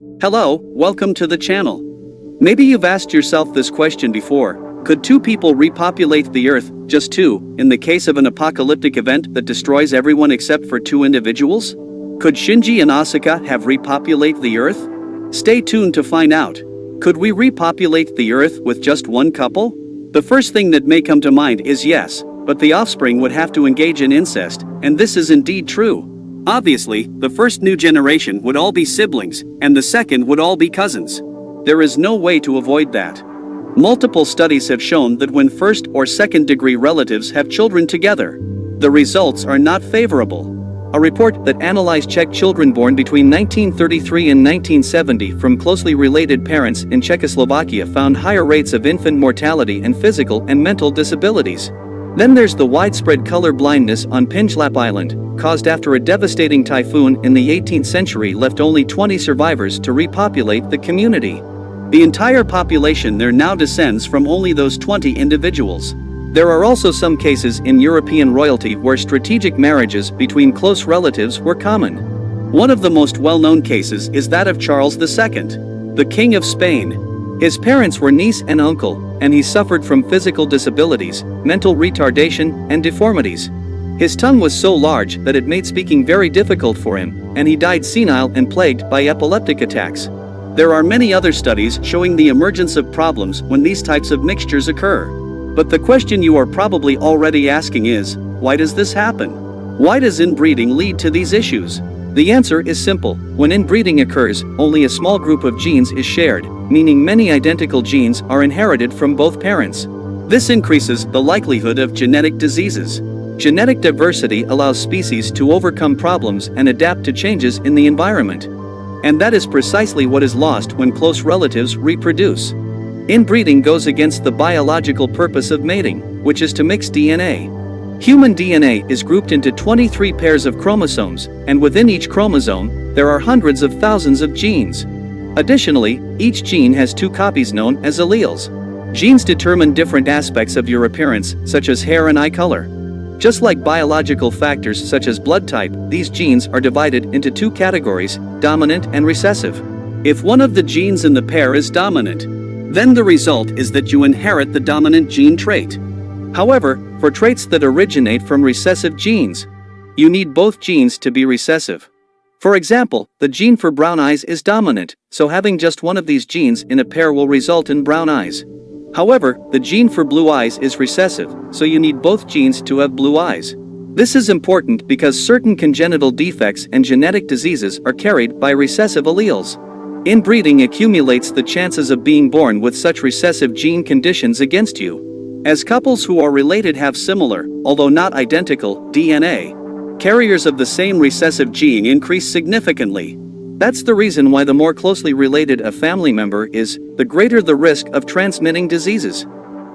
Hello, welcome to the channel. Maybe you've asked yourself this question before. Could two people repopulate the Earth, just two, in the case of an apocalyptic event that destroys everyone except for two individuals? Could Shinji and Asuka have repopulate the Earth? Stay tuned to find out. Could we repopulate the Earth with just one couple? The first thing that may come to mind is yes, but the offspring would have to engage in incest, and this is indeed true. Obviously, the first new generation would all be siblings, and the second would all be cousins. There is no way to avoid that. Multiple studies have shown that when first or second degree relatives have children together, the results are not favorable. A report that analyzed Czech children born between 1933 and 1970 from closely related parents in Czechoslovakia found higher rates of infant mortality and physical and mental disabilities. Then there's the widespread color blindness on Pinjlap Island, caused after a devastating typhoon in the 18th century left only 20 survivors to repopulate the community. The entire population there now descends from only those 20 individuals. There are also some cases in European royalty where strategic marriages between close relatives were common. One of the most well-known cases is that of Charles II, the King of Spain. His parents were niece and uncle, and he suffered from physical disabilities, mental retardation, and deformities. His tongue was so large that it made speaking very difficult for him, and he died senile and plagued by epileptic attacks. There are many other studies showing the emergence of problems when these types of mixtures occur. But the question you are probably already asking is, why does this happen? Why does inbreeding lead to these issues? The answer is simple. When inbreeding occurs, only a small group of genes is shared, meaning many identical genes are inherited from both parents. This increases the likelihood of genetic diseases. Genetic diversity allows species to overcome problems and adapt to changes in the environment. And that is precisely what is lost when close relatives reproduce. Inbreeding goes against the biological purpose of mating, which is to mix DNA. Human DNA is grouped into 23 pairs of chromosomes, and within each chromosome, there are hundreds of thousands of genes. Additionally, each gene has two copies known as alleles. Genes determine different aspects of your appearance, such as hair and eye color. Just like biological factors such as blood type, these genes are divided into two categories, dominant and recessive. If one of the genes in the pair is dominant, then the result is that you inherit the dominant gene trait. However, for traits that originate from recessive genes, you need both genes to be recessive. For example, the gene for brown eyes is dominant, so having just one of these genes in a pair will result in brown eyes. However, the gene for blue eyes is recessive, so you need both genes to have blue eyes. This is important because certain congenital defects and genetic diseases are carried by recessive alleles. Inbreeding accumulates the chances of being born with such recessive gene conditions against you. As couples who are related have similar, although not identical, DNA, carriers of the same recessive gene increase significantly. That's the reason why the more closely related a family member is, the greater the risk of transmitting diseases.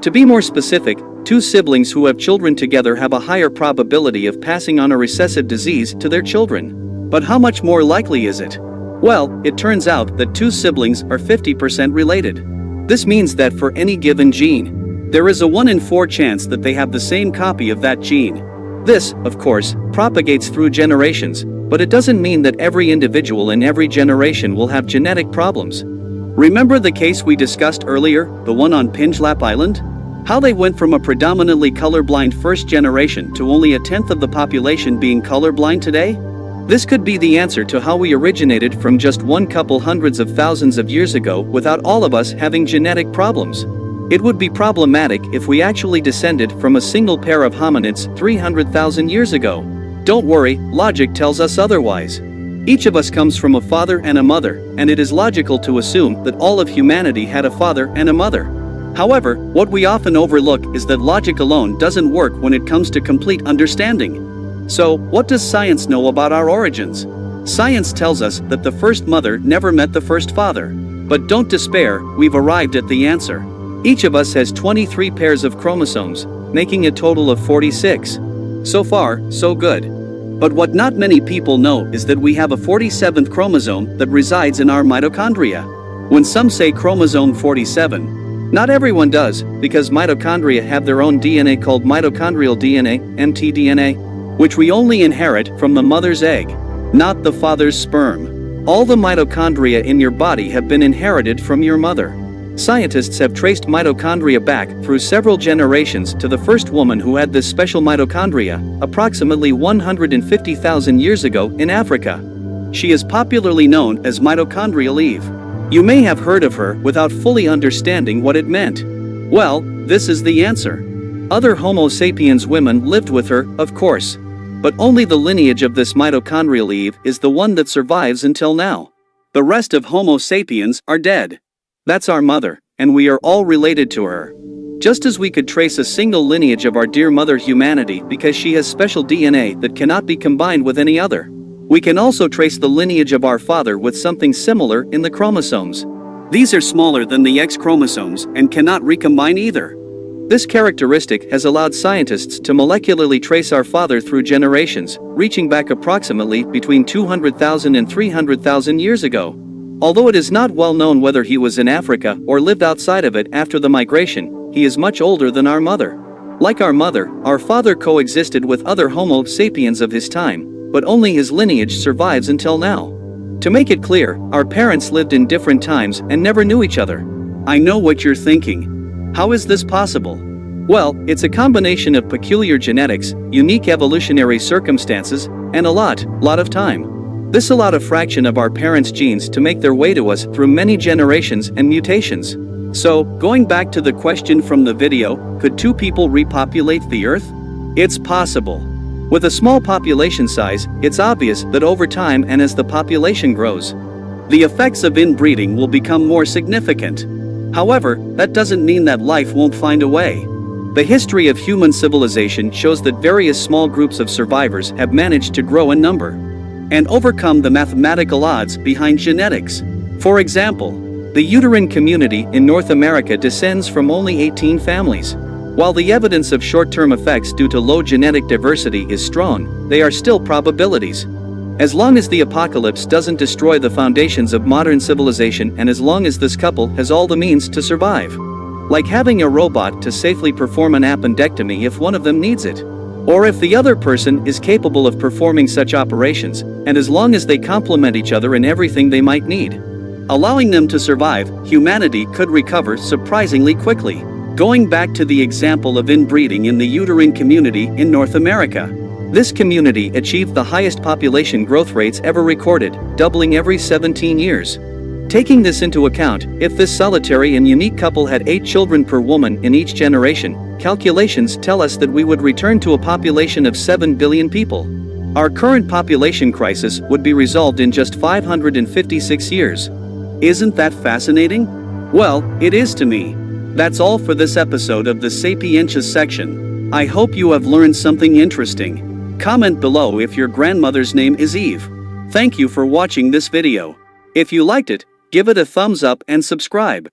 To be more specific, two siblings who have children together have a higher probability of passing on a recessive disease to their children. But how much more likely is it? Well, it turns out that two siblings are 50% related. This means that for any given gene, there is a 1 in 4 chance that they have the same copy of that gene. This, of course, propagates through generations, but it doesn't mean that every individual in every generation will have genetic problems. Remember the case we discussed earlier, the one on Pinjlap Island? How they went from a predominantly colorblind first generation to only a tenth of the population being colorblind today? This could be the answer to how we originated from just one couple hundreds of thousands of years ago without all of us having genetic problems. It would be problematic if we actually descended from a single pair of hominids 300,000 years ago. Don't worry, logic tells us otherwise. Each of us comes from a father and a mother, and it is logical to assume that all of humanity had a father and a mother. However, what we often overlook is that logic alone doesn't work when it comes to complete understanding. So, what does science know about our origins? Science tells us that the first mother never met the first father. But don't despair, we've arrived at the answer. Each of us has 23 pairs of chromosomes, making a total of 46. So far, so good. But what not many people know is that we have a 47th chromosome that resides in our mitochondria. When some say chromosome 47, not everyone does, because mitochondria have their own DNA called mitochondrial DNA, mtDNA, which we only inherit from the mother's egg, not the father's sperm. All the mitochondria in your body have been inherited from your mother. Scientists have traced mitochondria back through several generations to the first woman who had this special mitochondria, approximately 150,000 years ago in Africa. She is popularly known as Mitochondrial Eve. You may have heard of her without fully understanding what it meant. Well, this is the answer. Other Homo sapiens women lived with her, of course. But only the lineage of this Mitochondrial Eve is the one that survives until now. The rest of Homo sapiens are dead. That's our mother, and we are all related to her. Just as we could trace a single lineage of our dear mother humanity because she has special DNA that cannot be combined with any other, we can also trace the lineage of our father with something similar in the chromosomes. These are smaller than the X chromosomes and cannot recombine either. This characteristic has allowed scientists to molecularly trace our father through generations, reaching back approximately between 200,000 and 300,000 years ago. Although it is not well known whether he was in Africa or lived outside of it after the migration, he is much older than our mother. Like our mother, our father coexisted with other Homo sapiens of his time, but only his lineage survives until now. To make it clear, our parents lived in different times and never knew each other. I know what you're thinking. How is this possible? Well, it's a combination of peculiar genetics, unique evolutionary circumstances, and a lot of time. This allowed a fraction of our parents' genes to make their way to us through many generations and mutations. So, going back to the question from the video, could two people repopulate the Earth? It's possible. With a small population size, it's obvious that over time and as the population grows, the effects of inbreeding will become more significant. However, that doesn't mean that life won't find a way. The history of human civilization shows that various small groups of survivors have managed to grow in number and overcome the mathematical odds behind genetics. For example, the uterine community in North America descends from only 18 families. While the evidence of short-term effects due to low genetic diversity is strong, they are still probabilities. As long as the apocalypse doesn't destroy the foundations of modern civilization and as long as this couple has all the means to survive. Like having a robot to safely perform an appendectomy if one of them needs it. Or if the other person is capable of performing such operations, and as long as they complement each other in everything they might need. Allowing them to survive, humanity could recover surprisingly quickly. Going back to the example of inbreeding in the uterine community in North America. This community achieved the highest population growth rates ever recorded, doubling every 17 years. Taking this into account, if this solitary and unique couple had 8 children per woman in each generation, calculations tell us that we would return to a population of 7 billion people. Our current population crisis would be resolved in just 556 years. Isn't that fascinating? Well, it is to me. That's all for this episode of the Sapientious section. I hope you have learned something interesting. Comment below if your grandmother's name is Eve. Thank you for watching this video. If you liked it, give it a thumbs up and subscribe.